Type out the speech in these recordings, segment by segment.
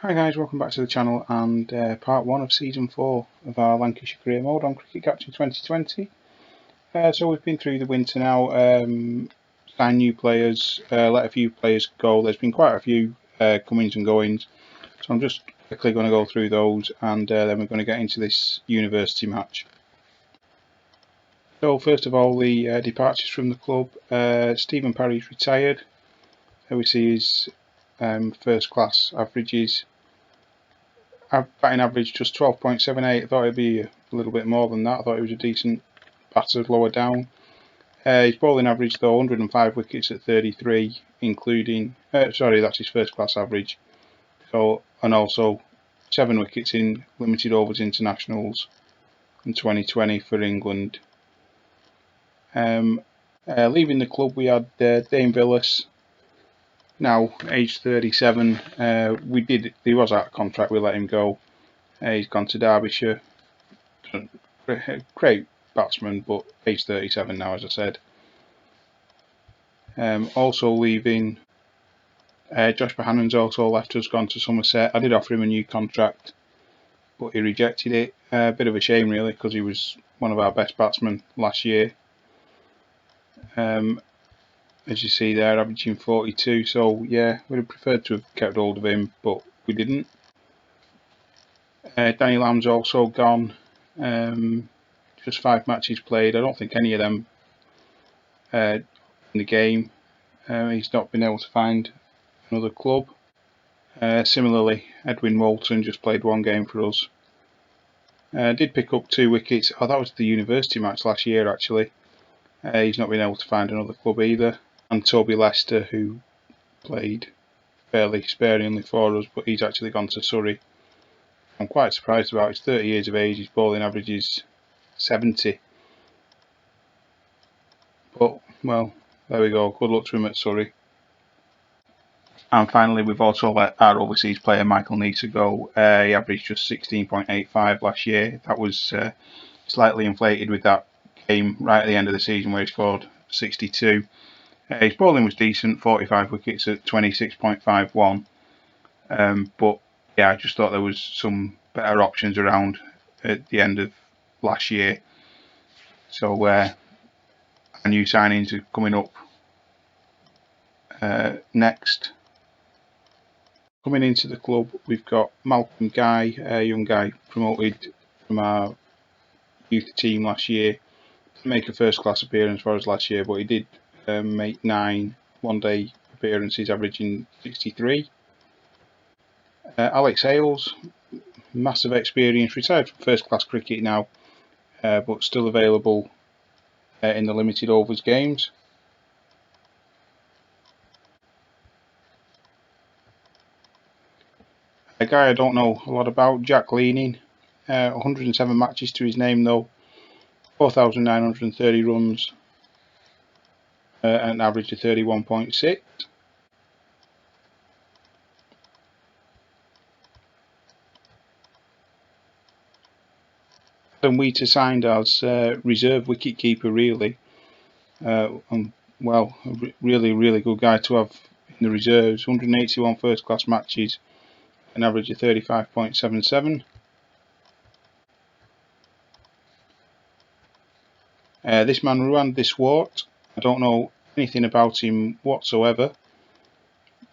Hi guys, welcome back to the channel and part 1 of season 4 of our Lancashire career mode on Cricket Captain 2020. So we've been through the winter now, signed new players, let a few players go. There's been quite a few comings and goings, so I'm just quickly going to go through those and then we're going to get into this university match. So first of all, the departures from the club. Stephen Parry's retired. Here we see his first class averages. Batting average just 12.78. I thought it'd be a little bit more than that. I thought he was a decent batter lower down. His bowling average though, 105 wickets at 33, including that's his first class average. So, and also 7 wickets in limited overs internationals in 2020 for England. Leaving the club, we had Dane Villas, now aged 37. He was out of contract, we let him go. He's gone to Derbyshire. Great batsman, but age 37 now, as I said. Also leaving, Josh Bohannon's also left us, gone to Somerset. I did offer him a new contract, but he rejected it. A bit of a shame, really, because he was one of our best batsmen last year. As you see there, averaging 42. So yeah, we'd have preferred to have kept hold of him, but we didn't. Danny Lamb's also gone. Just 5 matches played. I don't think any of them in the game. He's not been able to find another club. Similarly, Edwin Moulton just played 1 game for us. Did pick up 2 wickets. Oh, that was the university match last year, actually. He's not been able to find another club either. And Toby Lester, who played fairly sparingly for us, but he's actually gone to Surrey. I'm quite surprised about. He's 30 years of age. His bowling average is 70. But, well, there we go. Good luck to him at Surrey. And finally, we've also let our overseas player Michael Neser go. He averaged just 16.85 last year. That was slightly inflated with that game right at the end of the season where he scored 62. His bowling was decent, 45 wickets at 26.51. But yeah, I just thought there was some better options around at the end of last year. So our new signings are coming up next. Coming into the club, we've got Malcolm Guy, a young guy promoted from our youth team last year. Didn't make a first class appearance for us last year, but he did make 9 one-day appearances, averaging 63. Alex Hales, massive experience, retired from first class cricket now, but still available in the limited overs games. A guy I don't know a lot about, Jack Leaning, 107 matches to his name though, 4,930 runs, an average of 31.6. Adam Wheater signed as reserve wicketkeeper, really. Well, a really good guy to have in the reserves. 181 first class matches, an average of 35.77. This man Ruan Diswart, I don't know anything about him whatsoever.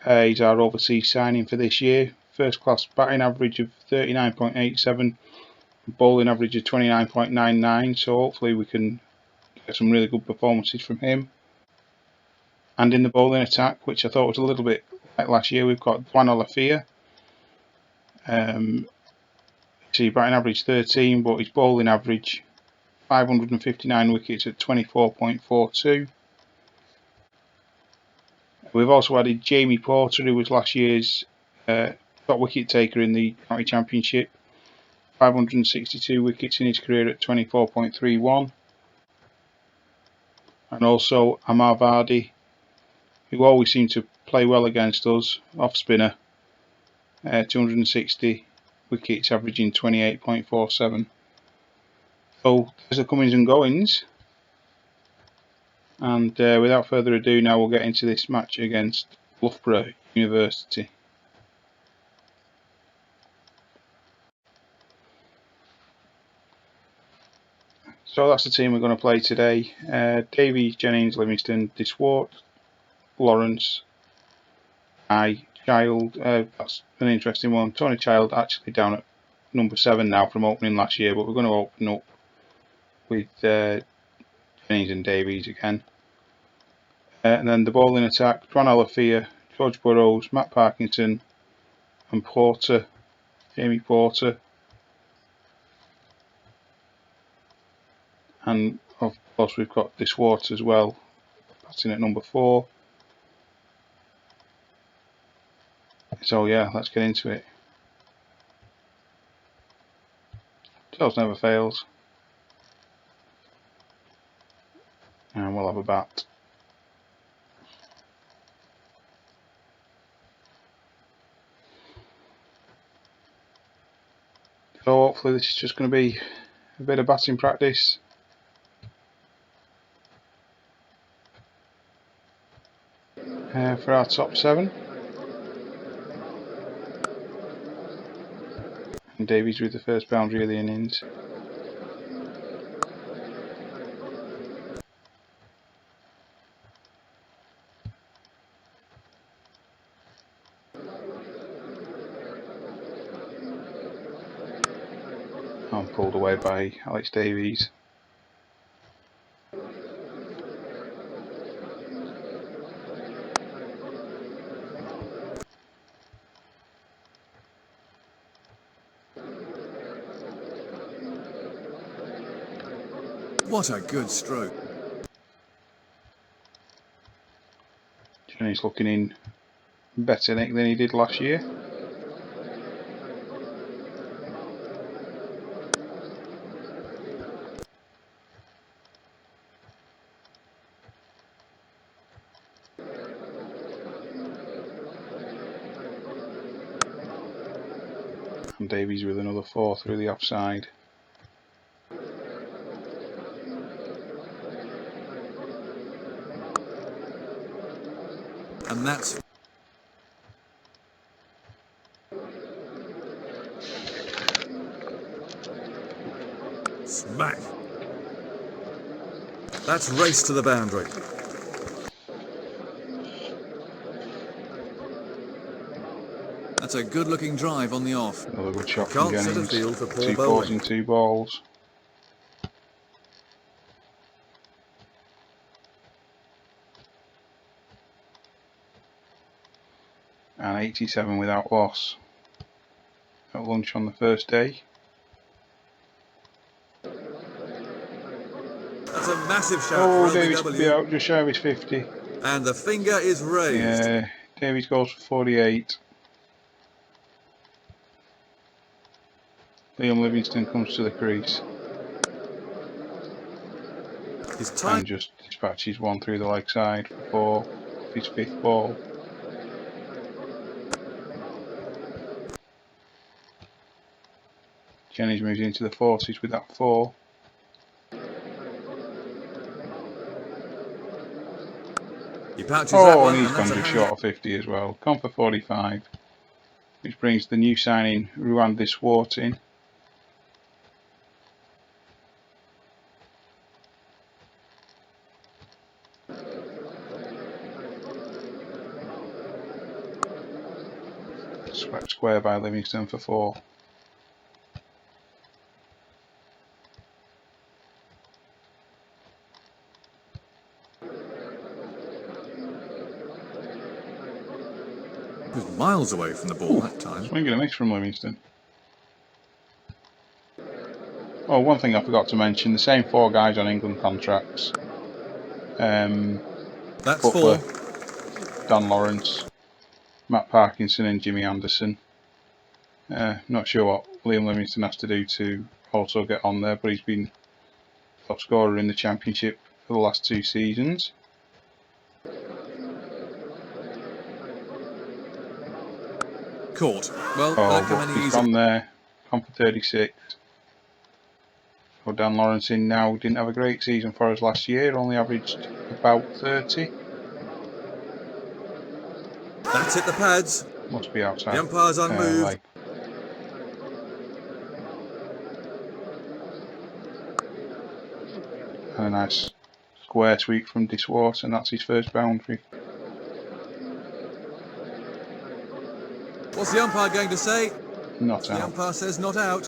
He's our overseas signing for this year. First class batting average of 39.87, bowling average of 29.99, so hopefully we can get some really good performances from him. And in the bowling attack, which I thought was a little bit like last year, we've got Dwan Olafia. See, batting average 13, but his bowling average 559 wickets at 24.42. We've also added Jamie Porter, who was last year's top wicket taker in the county championship. 562 wickets in his career at 24.31. And also Amar Vardy, who always seemed to play well against us, off spinner. 260 wickets, averaging 28.47. So there's the comings and goings. And without further ado, now we'll get into this match against Loughborough University. So that's the team we're going to play today. Davies, Jennings, Livingston, Diswart, Lawrence, Child. That's an interesting one. Tony Child actually down at number 7 now from opening last year, but we're going to open up with Jennings and Davies again. And then the bowling attack: John Alafia, George Burrows, Matt Parkinson and Porter, Jamie Porter. And of course we've got Diswart as well, batting at number 4. So yeah, let's get into it. Tails never fails. And we'll have a bat. So hopefully this is just going to be a bit of batting practice. For our top 7. And Davies with the first boundary of the innings. And pulled away by Alex Davies. What a good stroke. Johnny's looking in better than he did last year. And Davies with another 4 through the offside. And that's smack. That's race to the boundary. That's a good looking drive on the off. Another good shot from Can't set a Jennings. field for poor 2 bowling. fours and 2 balls. And 87 without loss at lunch on the first day. That's a massive shout for Davies could be OBW. out just shy of his 50. And the finger is raised. Yeah, Davies goes for 48. Liam Livingston comes to the crease His time. and just dispatches one through the leg side for 4 off his 5th ball. Jennings moves into the 40s with that 4. He pouches that one, and he's and gone that's a just handy. short of 50 as well. Gone for 45, which brings the new signing Ruan Diswart in. Swept square by Livingston for 4. He was miles away from the ball that time. Swing and a miss from Livingston. Oh, one thing I forgot to mention, the same 4 guys on England contracts. That's Butler, 4. Dan Lawrence, Matt Parkinson and Jimmy Anderson. Not sure what Liam Livingston has to do to also get on there, but he's been top scorer in the Championship for the last 2 seasons. Caught. Well, that came any He's easier. gone there, gone for 36. So Dan Lawrence in now didn't have a great season for us last year, only averaged about 30. That's hit the pads. Must be outside. The umpire's unmoved. Leg. And a nice square sweep from Diswart, and that's his first boundary. What's the umpire going to say? Not The out. umpire says not out.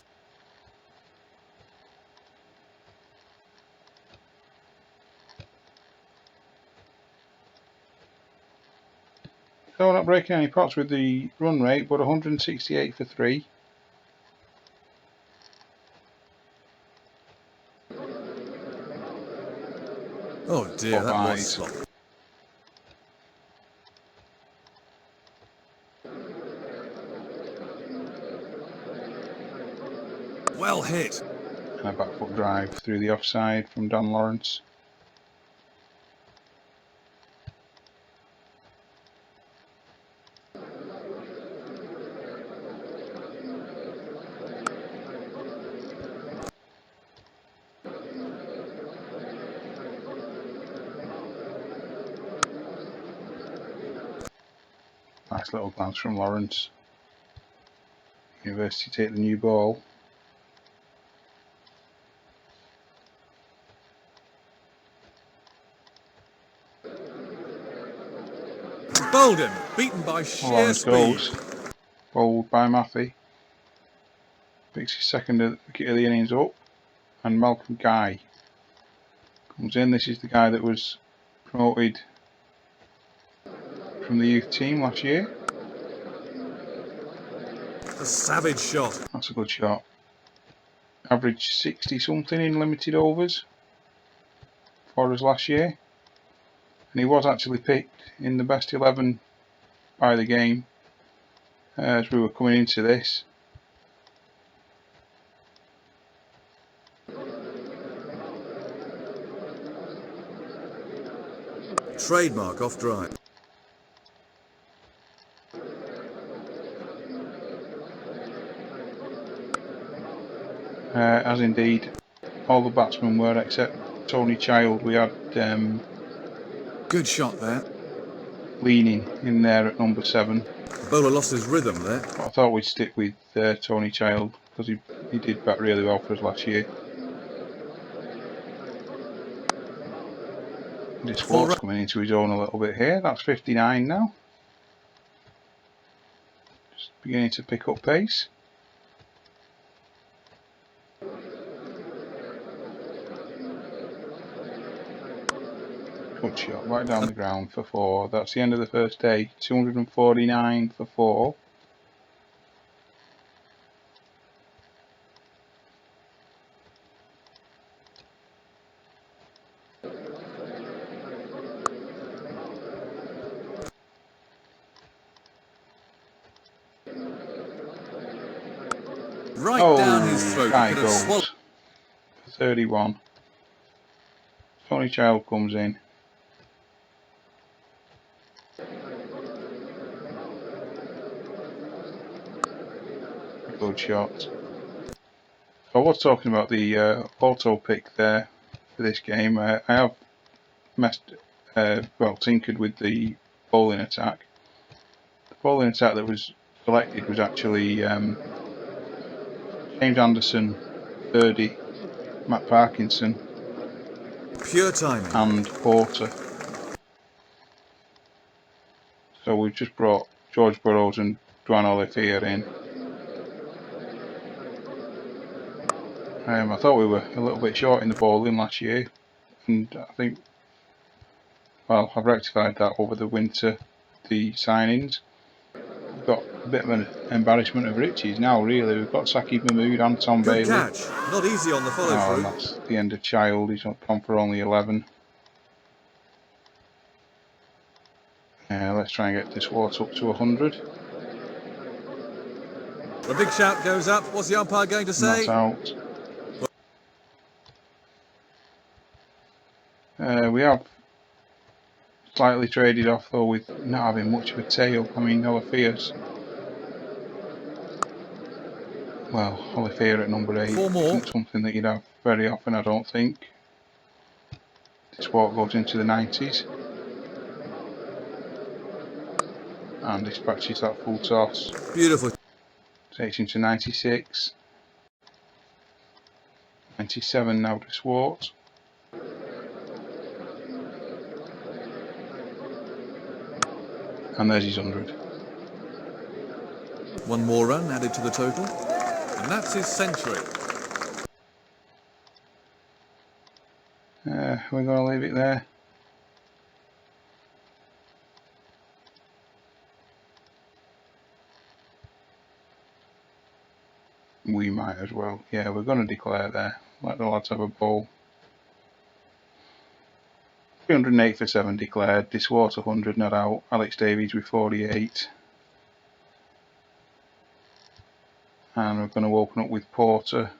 So not breaking any pots with the run rate, but 168 for 3. Oh dear, Four that was byes. sloppy. Well hit. And a back foot drive through the offside from Don Lawrence. Nice little glance from Lawrence. University take the new ball. Bowled him, beaten by sheer Lawrence speed. goes. Bowled by Maffey. Picks his second wicket of the innings up. And Malcolm Guy comes in. This is the guy that was promoted from the youth team last year. A savage shot. That's a good shot. Averaged 60 something in limited overs for us last year. And he was actually picked in the best 11 by the game as we were coming into this. Trademark off drive. As indeed all the batsmen were except Tony Child. We had Good shot there. Leaning in there at number 7. The bowler lost his rhythm there. But I thought we'd stick with Tony Child because he did bat really well for us last year. Diswart's coming into his own a little bit here. That's 59 now. Just beginning to pick up pace. Good shot, right down the ground for 4. That's the end of the first day. 249 for 4. Right down his throat. Guy Could have swallowed. goes for 31. Tony Child comes in. Good shot. So I was talking about the auto pick there for this game. I have tinkered with the bowling attack. The bowling attack that was selected was actually James Anderson, Birdie, Matt Parkinson, Pure timing. and Porter. So we've just brought George Burrows and Dwan Olivier in. I thought we were a little bit short in the bowling last year, and I think, well, I've rectified that over the winter, the signings. We've got a bit of an embarrassment of riches now, really. We've got Saqib Mahmood and Tom Good Bailey. catch. Not easy on the follow And through. that's the end of Child. He's gone for only 11. Let's try and get Diswart up to 100. The big shout goes up. What's the umpire going to And say? that's out. We have slightly traded off though with not having much of a tail. I mean, Olifier's, well, Olivier at number 8 4 more. isn't something that you'd have very often, I don't think. Diswart goes into the 90s and dispatches that full toss. Beautiful. Takes him to 96. 97 now Diswart. And there's his 100. One more run added to the total, and that's his century. We're going to leave it there. We might as well. Yeah, we're going to declare there. Let the lads have a ball. 308 for 7 declared. Diswater 100 not out. Alex Davies with 48. And we're going to open up with Porter.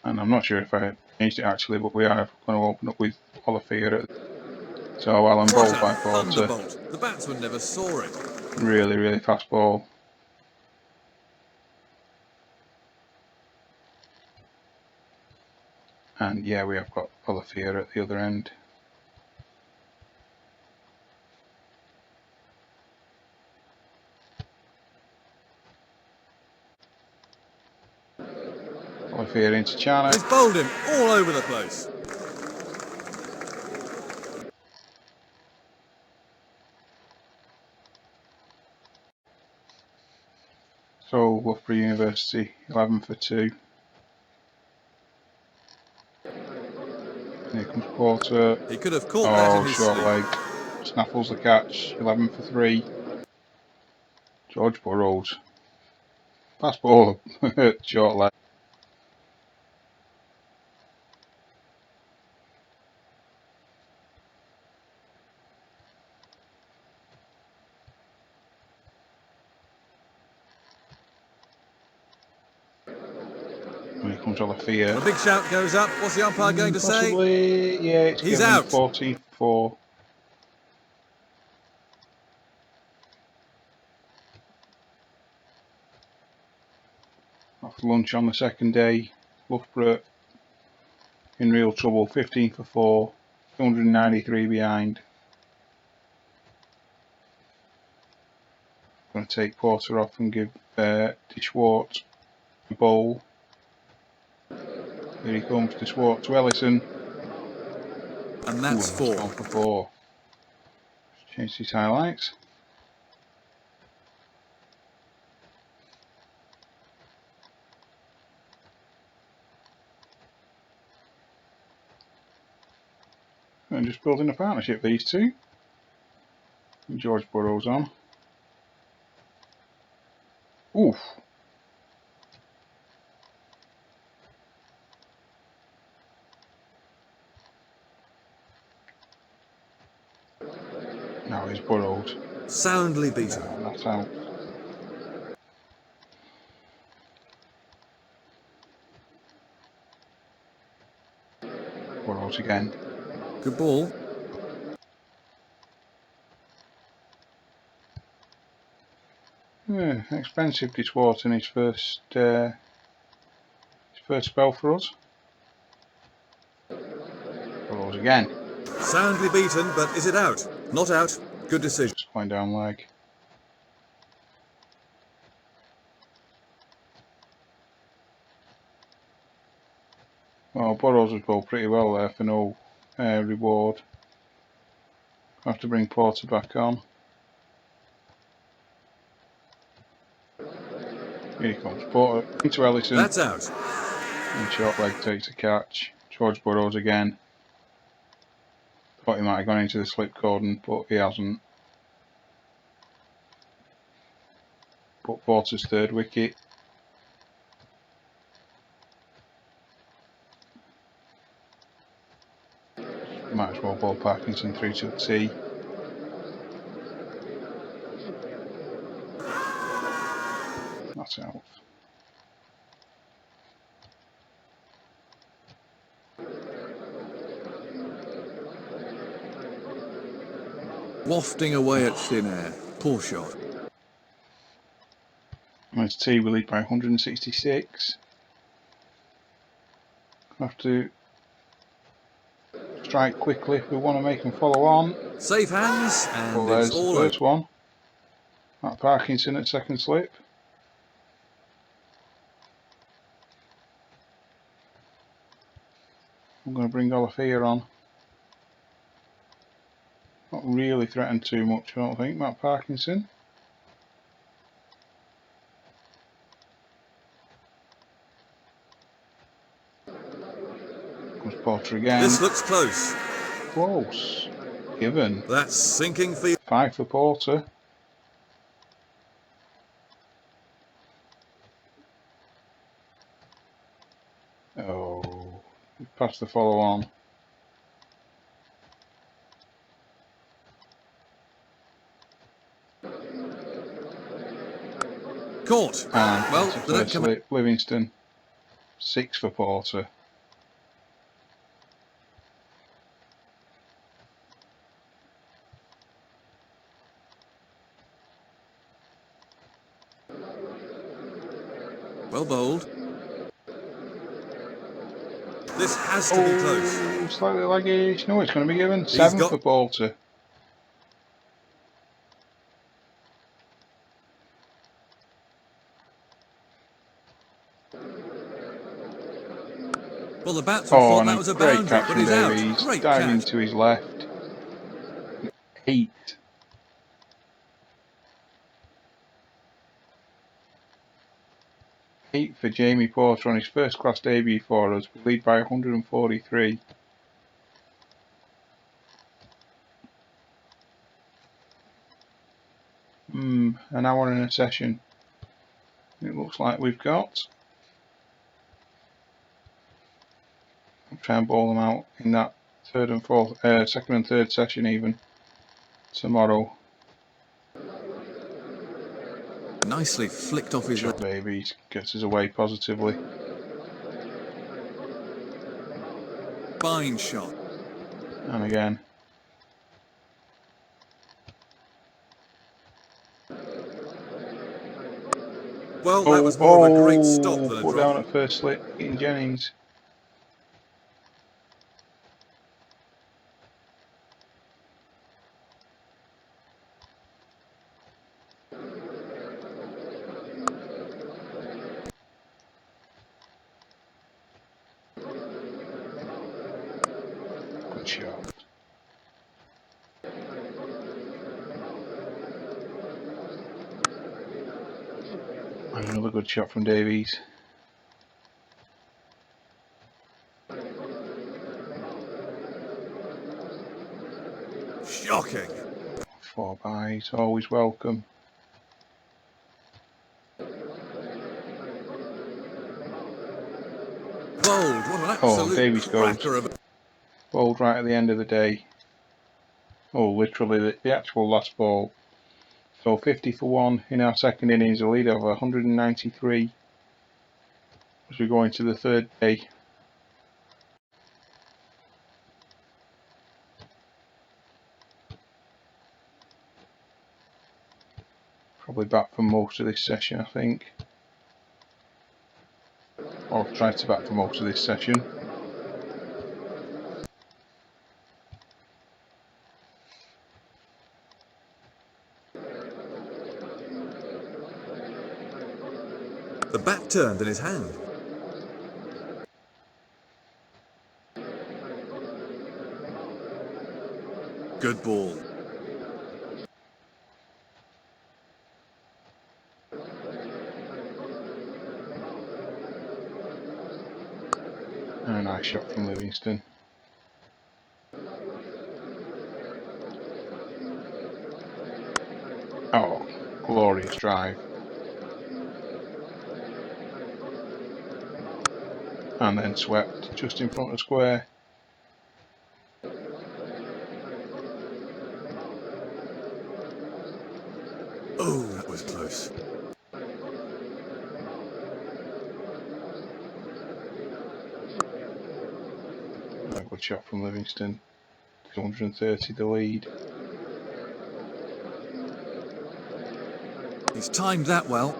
And I'm not sure if I changed it actually, but we are going to open up with Olivier. So well, I'm bowled by Porter. The batsman never saw it. Really, really fast ball. And yeah, we have got Olivier at the other end. Olivier into China. He's bowled him all over the place. So Loughborough University 11 for 2. Here comes Porter. He could have caught that in his short sleep. leg. Snaffles the catch. 11 for 3. George Burrows. Fast ball. Short leg. And here comes Olivier. A big shout goes up. What's the umpire going to Possibly, say? yeah, it's He's given out. 14-4. After lunch on the second day, Loughborough in real trouble. 15 for 4. 293 behind. I'm going to take Porter off and give Dishwart a bowl. Here he comes, Dishwart to Ellison. And that's 4. 4 for 4. Let's change these highlights. And just building a partnership, these two. And George Burrows on. Oof. Now he's Burrows. Soundly beaten. That's out. Burrows again. Good ball. Yeah, expensive Dishwart in his first spell for us. Burrows again. Soundly beaten, but is it out? Not out. Good decision. Just going down leg. Well, Burrows has bowled pretty well there for no reward. Have to bring Porter back on. Here he comes. Porter into Ellison. That's out. And short leg takes a catch. George Burrows again. Thought he might have gone into the slip cordon, but he hasn't. But Porter's third wicket. Might as well bowl Parkinson through to the tee. That's out. Wafting away at thin air. Poor shot. There's tee, we lead by 166. Have to strike quickly if we want to make them follow on. Safe hands, and Well, there's it's the all first over. one. That Parkinson at second slip. I'm going to bring Olafia on. Not really threatened too much, I don't think. Matt Parkinson. Comes Porter again. This looks close. Close. Given. That's sinking field. 5 for Porter. Oh, we've passed the follow on. Caught. And Well, that's a they don't first come slip. Livingston. 6 for Porter. well bowled. This has to be close. Slightly laggish. No, it's going to be given. He's 7 got- for Porter. Well, the batsman Oh, thought and that a was a great boundary, catch but from he's out. Davies. Great Diving catch. to his left. 8. 8 for Jamie Porter on his first class debut for us. We lead by 143. An hour in a session. It looks like we've got. I'll try and ball them out in that second and third session even tomorrow. Nicely flicked off his Shot Davies gets us away positively. fine shot. And again. Well, that was more of a great stop than a put drop. down at first slip in Jennings. Good shot. And another good shot from Davies. Shocking. 4 byes, always welcome. Bowled. What an absolute Davies goes. cracker of Bowled right at the end of the day. Literally the actual last ball. So 50 for 1 in our second innings, a lead of 193 as we go into the third day. Probably bat for most of this session, I think. Or try to bat for most of this session. the bat turned in his hand. Good ball. And a nice shot from Livingston. Oh, glorious drive. And then swept just in front of square. Oh, that was close. A good shot from Livingston. 230 the lead. He's timed that well.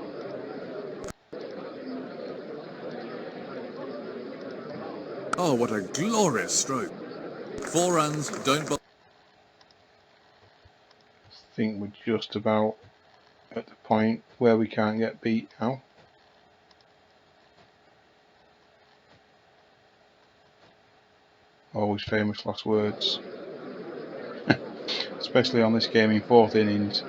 Oh, what a glorious stroke. 4 runs, don't bowl. I think we're just about at the point where we can't get beat now. Always famous last words. Especially on this game in 4th innings.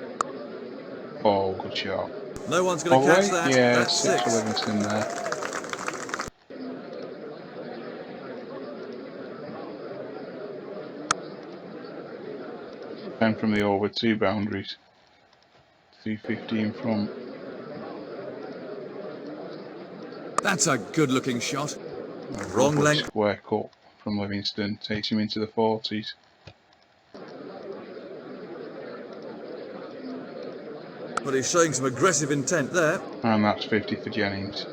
Oh, good shot. No one's going All to the catch way? that. Yeah, That's 6 for 6. Livingston there. And from the over, 2 boundaries. 350 in front. That's a good-looking shot. A Wrong lovely length. square cut from Livingston. Takes him into the 40s. But he's showing some aggressive intent there. And that's 50 for Jennings.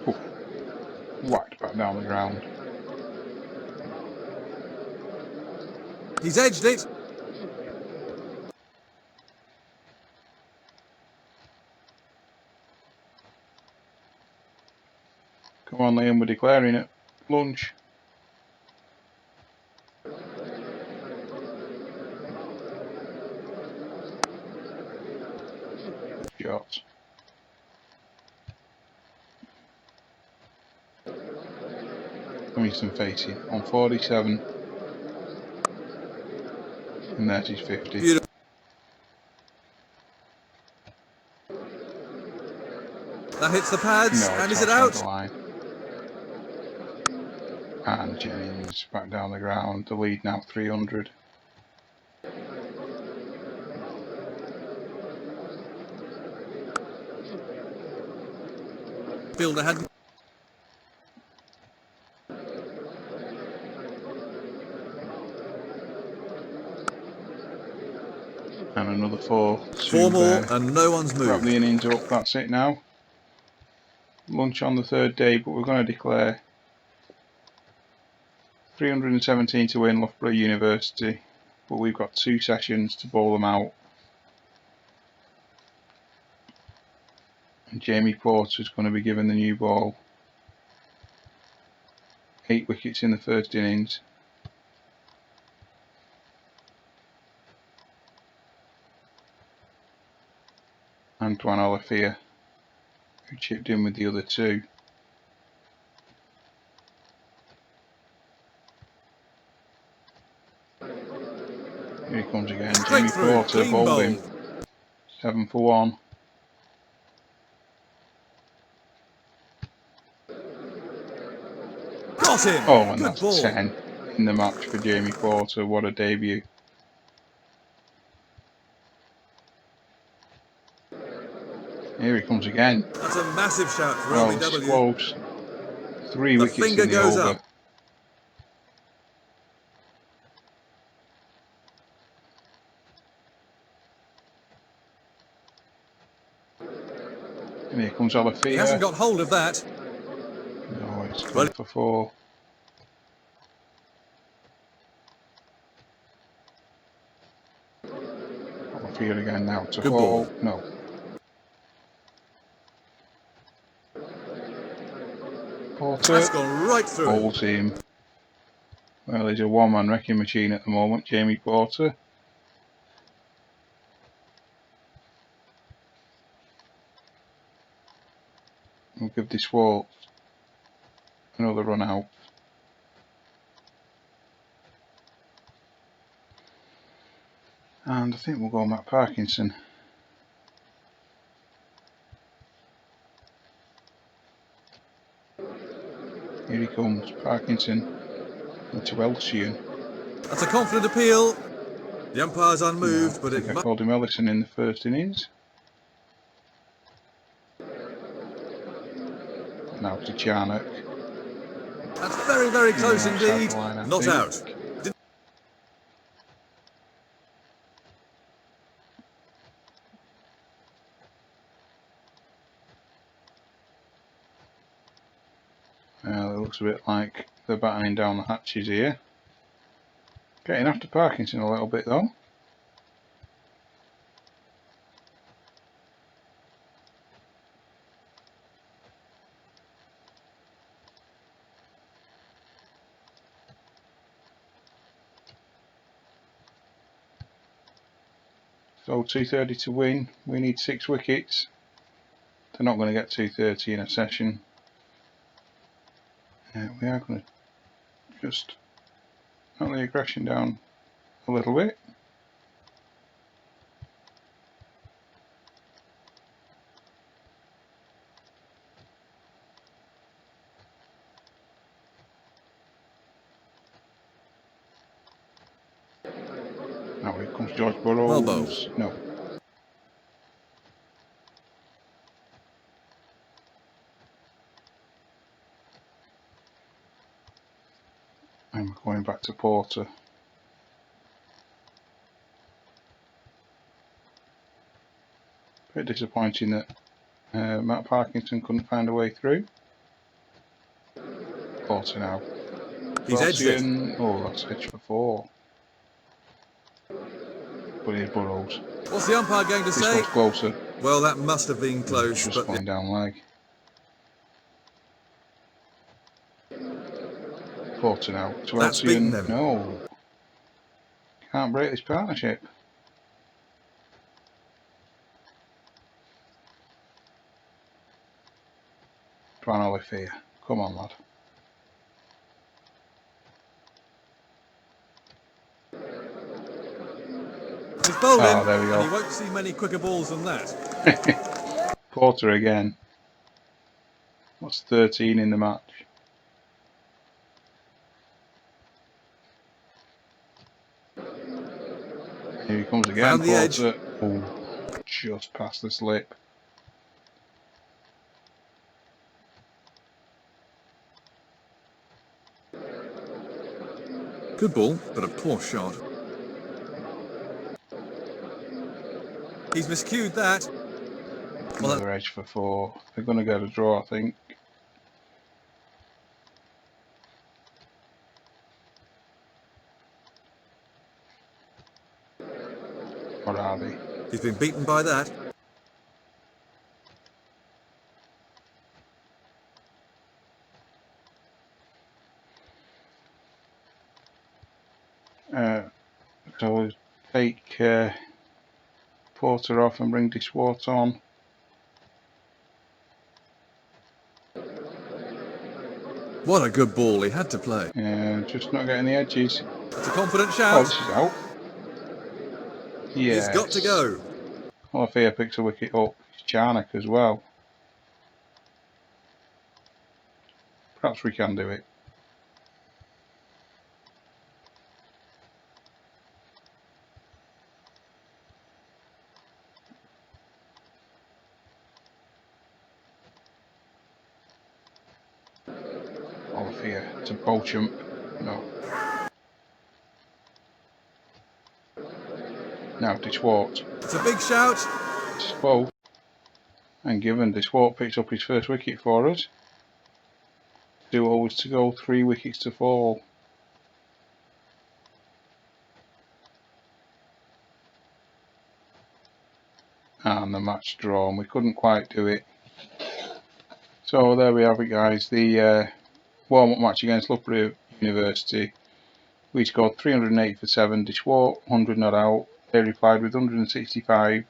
Ooh. Whacked back down the ground. He's edged it. Come on, Liam, we're declaring it. Lunch. Shots. Livingston facing on 47. And that is 50. Beautiful. That hits the pads. No, And it's is it outside out? the line. And Jennings back down the ground. The lead now 300. Fielder had. And another 4 4 more to and no one's wrap moved. the innings up. That's it now. Lunch on the 3rd day, but we're going to declare 317 to win Loughborough University, but we've got 2 sessions to bowl them out. And Jamie Porter is going to be given the new ball. 8 wickets in the 1st innings. Antoine Olafia, who chipped in with the other 2. Here he comes again. Straight Jamie through. Porter Clean bowled bowl. him. 7 for 1. Got him. Oh, and Good that's ball. 10 in the match for Jamie Porter. What a debut. Here he comes again. That's a massive shout for Well, this is LBW. close. 3 The wickets finger in the goes over. up. And here comes He hasn't Olafia. got hold of that. No, it's Well, gone for 4. Olafia again now to good Hall. ball. No. Porter That's gone right through him. bowls him. Well, he's a one-man wrecking machine at the moment, Jamie Porter. We'll give this Waltz another run out. And I think we'll go Matt Parkinson. Here he comes, Parkinson into Elsian. That's a confident appeal. The umpire's unmoved, No, but I it think I must. called him Ellison in the 1st innings. Now to Charnock. That's very, very close Outside indeed. the line, I Not think. out. It looks a bit like they're battening down the hatches here. Getting after Parkinson a little bit though. So 230 to win. We need 6 wickets. they're not going to get 230 in a session. We are going to just knock the aggression down a little bit. Now here comes George Burrows. No. And we're going back to Porter. Bit disappointing that Matt Parkinson couldn't find a way through. Porter now. He's edged it. Oh, that's edge for 4. But here's Burrows. What's the umpire going to This say? one's closer. Well, that must have been close. Just But going down leg. Porter now. That's beaten them. No. Can't break this partnership. Twan Olivier. Come on, lad. He's bowled in, there we go. and he won't see many quicker balls than that. Porter again. What's 13 in the match? Here he comes again. Found the edge. Porter. Oh, just past the slip. Good ball, but a poor shot. He's miscued that. Well, Another edge for 4. They're going to get a draw, I think. Or are they? He's been beaten by that. So we'll take Porter off and bring Diswart on. What a good ball he had to play. Just not getting the edges. It's a confident Oh, shout. this is out. Yes. He's got to go. Olivier picks a wicket up. It's Charnock as well. Perhaps we can do it. Olivier to Beauchamp. No. Now Diswart. It's a big shout. It's both. And given Diswart picks up his first wicket for us. 2 overs to go, 3 wickets to fall. And the match drawn. We couldn't quite do it. So there we have it, guys. The warm-up match against Loughborough University. We scored 380 for 7. Diswart 100 not out. They replied with 165.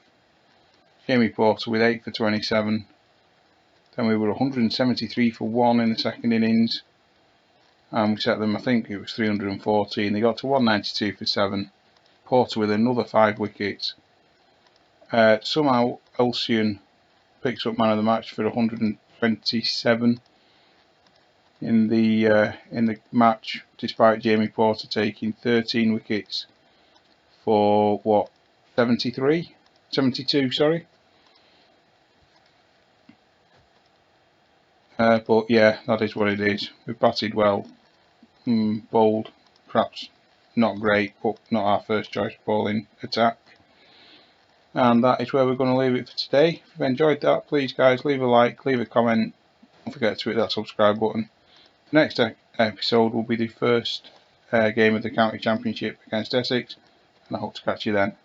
Jamie Porter with 8 for 27. Then we were 173 for 1 in the second innings. And we set them, I think it was 314. They got to 192 for 7. Porter with another 5 wickets. Somehow Elsion picks up man of the match for 127 in the match, despite Jamie Porter taking 13 wickets for what, 72, sorry. But yeah, that is what it is. We've batted well, bowled perhaps not great, but not our first choice bowling attack. And that is where we're going to leave it for today. If you've enjoyed that, please guys, leave a like, leave a comment, don't forget to hit that subscribe button. The next episode will be the first game of the county championship against Essex, and I hope to catch you then.